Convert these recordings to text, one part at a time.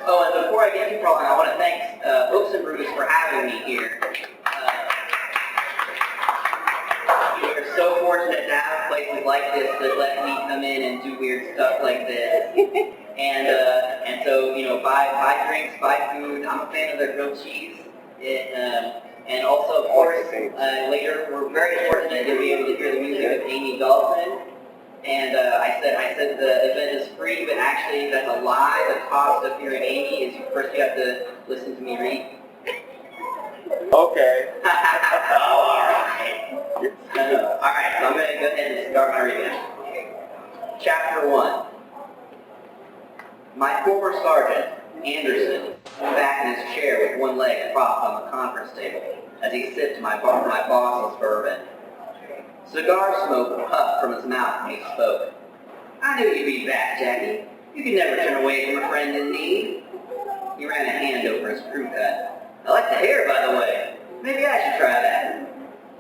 Oh, and before I get too far along, I want to thank Books Brews for having me here. We're so fortunate to have places like this that let me come in and do weird stuff like this. And so, you know, buy drinks, buy food. I'm a fan of their grilled cheese. And also, of course, later we're very fortunate to be able to hear the music of Amy Dalton. And I said the event is free, but actually that's a lie. The cost of hearing Amy is first you have to listen to me read. Okay. Oh, all right. All right, so I'm going to go ahead and start my reading. Chapter 1. My former sergeant, Anderson, sat back in his chair with one leg propped on the conference table as he sipped my boss's bourbon. Cigar smoke puffed from his mouth when he spoke. I knew you'd be back, Jackie. You could never turn away from a friend in need. He ran a hand over his crew cut. I like the hair, by the way. Maybe I should try that.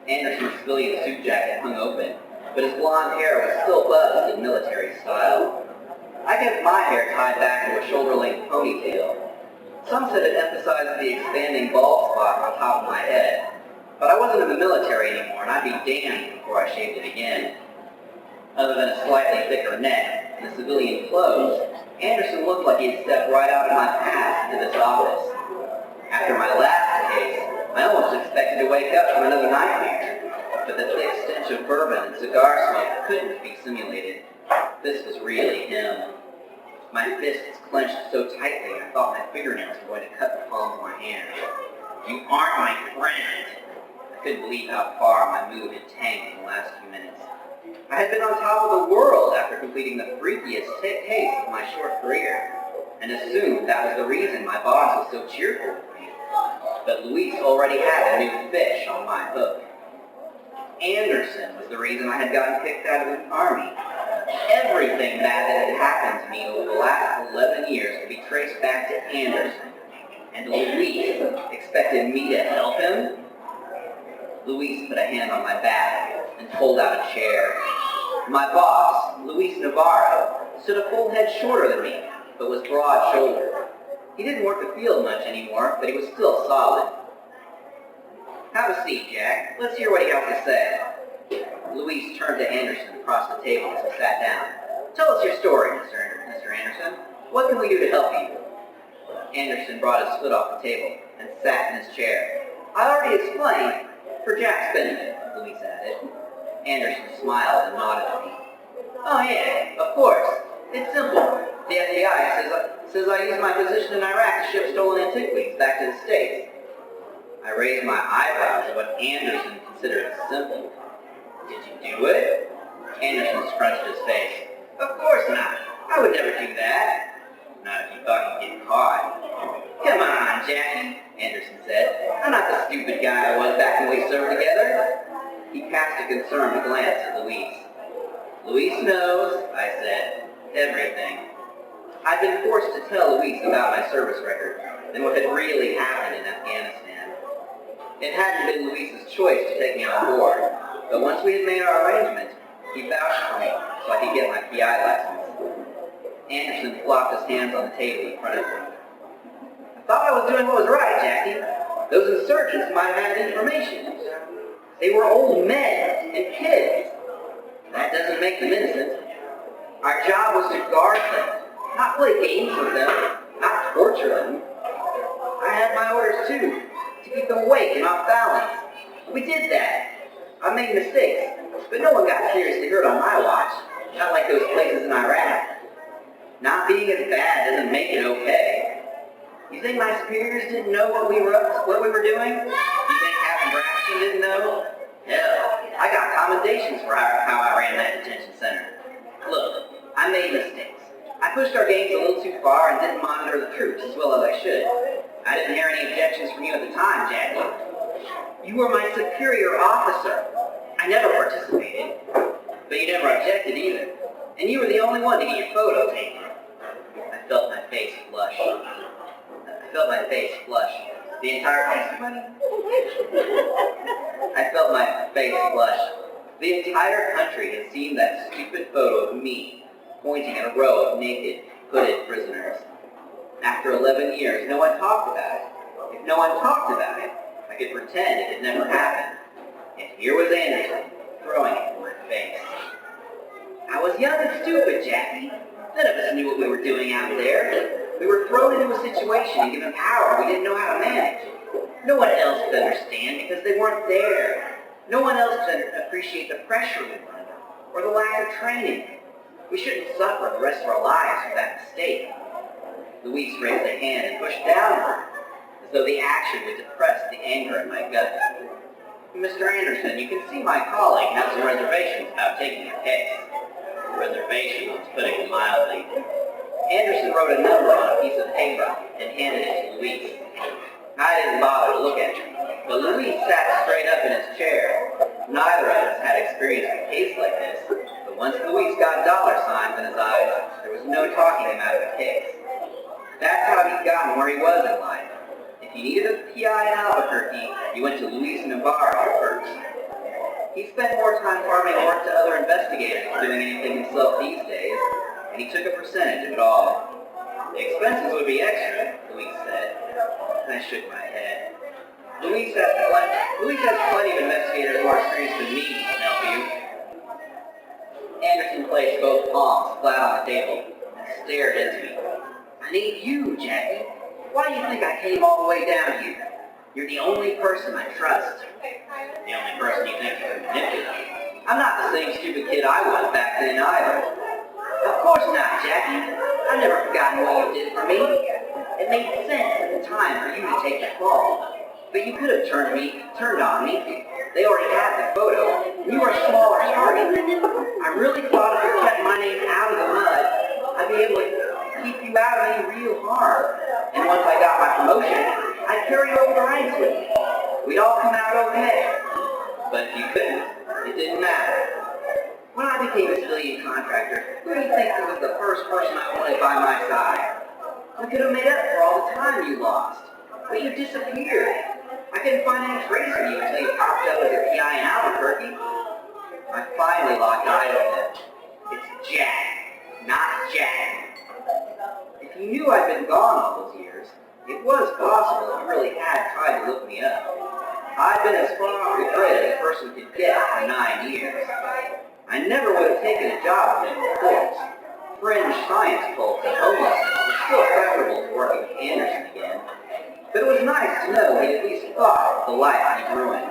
Anderson's civilian suit jacket hung open, but his blonde hair was still buzzed in military style. I kept my hair tied back into a shoulder-length ponytail. Some said it emphasized the expanding bald spot on top of my head. But I wasn't in the military anymore, and I'd be damned before I shaved it again. Other than a slightly thicker neck and the civilian clothes, Anderson looked like he had stepped right out of my path into this office. After my last case, I almost expected to wake up from another nightmare, but the thick stench of bourbon and cigar smoke couldn't be simulated. This was really him. My fists clenched so tightly I thought my fingernails were going to cut the palms of my hands. You aren't my friend. I couldn't believe how far my mood had tanked in the last few minutes. I had been on top of the world after completing the freakiest case of my short career, and assumed that was the reason my boss was so cheerful with me. But Louise already had a new fish on my hook. Anderson was the reason I had gotten kicked out of the Army. Everything bad that had happened to me over the last 11 years could be traced back to Anderson. And Louise expected me to help him? Louise put a hand on my back and pulled out a chair. My boss, Luis Navarro, stood a full head shorter than me, but was broad-shouldered. He didn't work the field much anymore, but he was still solid. Have a seat, Jack. Let's hear what he has to say. Louise turned to Anderson across the table as he sat down. Tell us your story, Mr. Anderson. What can we do to help you? Anderson brought his foot off the table and sat in his chair. I already explained. For Jack's benefit, Louise added. Anderson smiled and nodded at me. Oh yeah, of course. It's simple. The FBI says I used my position in Iraq to ship stolen antiquities back to the States. I raised my eyebrows at what Anderson considered simple. Did you do it? Anderson scrunched his face. Of course not. I would never do that. Not if you thought you'd get caught. Come on, Jackie, Anderson said. I'm not the stupid guy I was back when we served together. He cast a concerned glance at Louise. Louise knows, I said, everything. I'd been forced to tell Louise about my service record and what had really happened in Afghanistan. It hadn't been Louise's choice to take me on board, but once we had made our arrangement, he vouched for me so I could get my PI license. Anderson flopped his hands on the table in front of him. I thought I was doing what was right, Jackie. Those insurgents might have had information. They were old men and kids. That doesn't make them innocent. Our job was to guard them, not play games with them, not torture them. I had my orders too, to keep them awake and off balance. We did that. I made mistakes, but no one got seriously hurt on my watch, not like those places in Iraq. Not being as bad doesn't make it okay. You think my superiors didn't know what we were doing? You think Captain Braxton didn't know? Hell, I got commendations for how I ran that detention center. Look, I made mistakes. I pushed our games a little too far and didn't monitor the troops as well as I should. I didn't hear any objections from you at the time, Jackie. You were my superior officer. I never participated, but you never objected either. And you were the only one to get your photo taken. I felt my face flush. The entire country had seen that stupid photo of me pointing at a row of naked, hooded prisoners. After 11 years, no one talked about it. If no one talked about it, I could pretend it had never happened. And here was Anderson, throwing it in my face. I was young and stupid, Jackie. None of us knew what we were doing out there. We were thrown into a situation and given power we didn't know how to manage. No one else could understand because they weren't there. No one else could appreciate the pressure we were under, or the lack of training. We shouldn't suffer the rest of our lives for that mistake. Louise raised a hand and pushed downward, as though the action would depress the anger in my gut. Mr. Anderson, you can see my colleague has some reservations about taking your case. Reservations, putting it mildly. Anderson wrote a number on a piece of paper and handed it to Louise. I didn't bother to look at it, but Louise sat straight up in his chair. Neither of us had experienced a case like this, but once Louise got dollar signs in his eyes, there was no talking him out of the case. That's how he'd gotten where he was in life. If you needed a PI in Albuquerque, you went to Louise Navarro first. He spent more time farming work to other investigators than doing anything himself these days, and he took a percentage of it all. The expenses would be extra, Louise said, and I shook my head. Louise has plenty of investigators more experienced than me who can help you. Anderson placed both palms flat on the table and stared into me. I need you, Jackie. Why do you think I came all the way down here? You're the only person I trust. The only person you think you can manipulate. I'm not the same stupid kid I was back then either. Of course not, Jackie. I've never forgotten what you did for me. It made sense at the time for you to take the fall. But you could have turned on me. They already had the photo. You were a smaller target. I really thought if you kept my name out of the mud, I'd be able to keep you out of any real harm. And once I got my promotion, I'd carry you over the ranks with me. We'd all come out okay. But if you couldn't, it didn't matter. When I became a civilian contractor, who do you think was the first person I wanted by my side? I could have made up for all the time you lost. But you disappeared. I couldn't find any trace of you until you popped up as a PI in Albuquerque. I finally locked eyes with him. It's Jack, not Jack. If you knew I'd been gone all those years, it was possible that you really had tried to look me up. I'd been as far off the grid as a person could get for 9 years. I never would have taken a job with him, of course. Fringe science cults and homelessness were still preferable to working with Anderson again. But it was nice to know he'd at least thought of the life he'd ruined.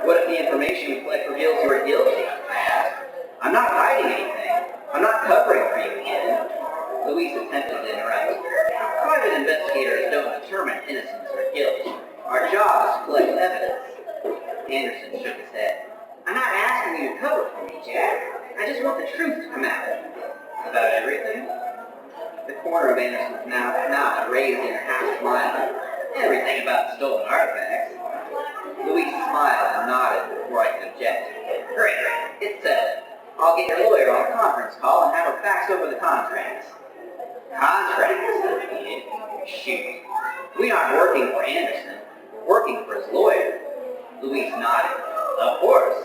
What if the information we collect reveals you were guilty? I asked. I'm not hiding anything. I'm not covering for you again. Louise attempted to interrupt. Private investigators don't determine innocence or guilt. Our job is to collect evidence. Anderson shook his head. I'm not asking you to cover for me, Jack. I just want the truth to come out. About everything? The corner of Anderson's mouth raised in a half smile. Everything about the stolen artifacts. Louise smiled and nodded before I could object. Great, it's settled. I'll get your lawyer on a conference call and have her fax over the contracts. Contracts, I repeated. Shoot. We aren't working for Anderson. We're working for his lawyer. Louise nodded. Of course.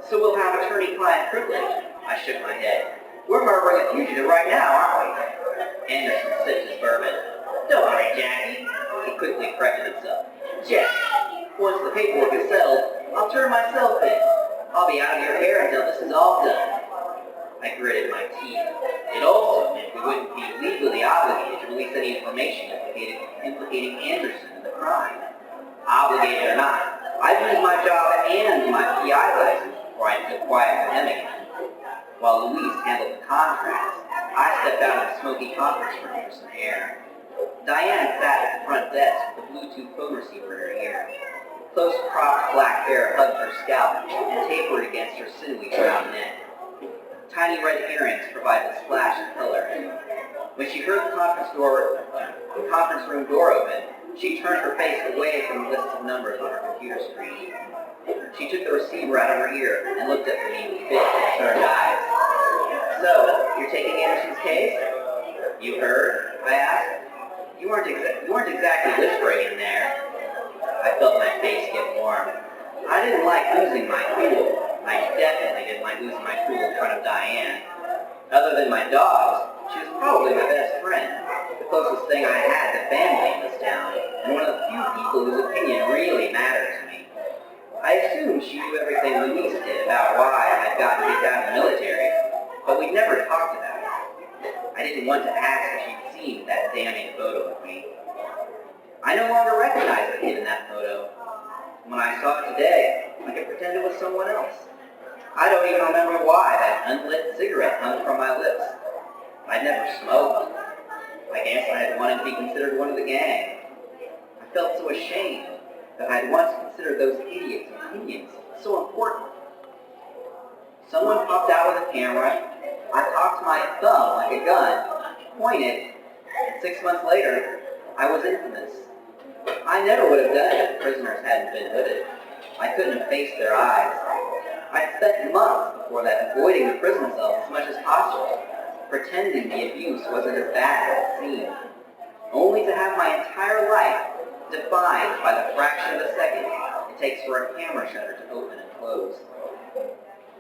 So we'll have attorney-client privilege. I shook my head. We're murdering a fugitive right now, aren't we? Anderson sipped his bourbon. Don't worry, Jackie. He quickly corrected himself. Jack, once the paperwork is settled, I'll turn myself in. I'll be out of your hair until this is all done. I gritted my teeth. It also meant we wouldn't be legally obligated to release any information implicating Anderson in the crime. Obligated or not, I'd lose my job and my PI license before I could quiet for him again. While Louise handled the contracts, I stepped out of the smoky conference room for some air. Dianna sat at the front desk with a Bluetooth phone receiver in her ear. Close cropped black hair hugged her scalp and tapered against her sinewy brown neck. Tiny red earrings provided a splash of color. When she heard the conference room door open, she turned her face away from the list of numbers on her computer screen. She took the receiver out of her ear and looked up at me with big, concerned eyes. So, you're taking Anderson's case? You heard? I asked. You weren't exactly whispering in there. I felt my face get warm. I didn't like losing my cool. I definitely didn't like losing my cool in front of Dianna. Other than my dogs, she was probably my best friend. If closest thing I had to family in this town, and one of the few people whose opinion really mattered to me. I assumed she knew everything Louise did about why I had gotten kicked out of the military, but we'd never talked about it. I didn't want to ask if she'd seen that damning photo of me. I no longer recognized the kid in that photo. When I saw it today, I could pretend it was someone else. I don't even remember why that unlit cigarette hung from my lips. I'd never smoked. I guess I had wanted to be considered one of the gang. I felt so ashamed that I had once considered those idiots' opinions so important. Someone popped out with a camera. I cocked my thumb like a gun, pointed, and 6 months later, I was infamous. I never would have done it if the prisoners hadn't been hooded. I couldn't have faced their eyes. I'd spent months before that avoiding the prison cell as much as possible, pretending the abuse wasn't as bad as it seemed, only to have my entire life defined by the fraction of a second it takes for a camera shutter to open and close.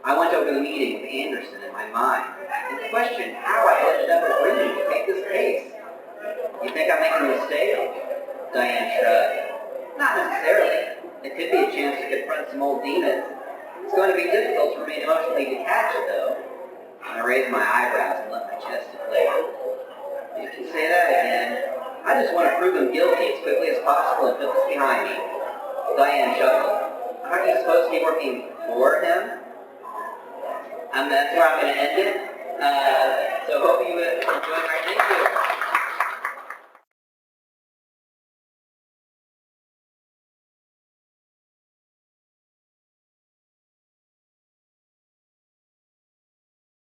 I went over the meeting with Anderson in my mind and questioned how I ended up agreeing to take this case. You think I'm making a mistake? Dianna shrugged. Not necessarily. It could be a chance to confront some old demons. It's going to be difficult to remain emotionally detached, though. I raised my eyebrows and let my chest deflate. You can say that again. I just want to prove him guilty as quickly as possible and put this behind me. Dianna chuckled. Aren't you supposed to be working for him? That's where I'm going to end it. So hope you enjoyed our interview.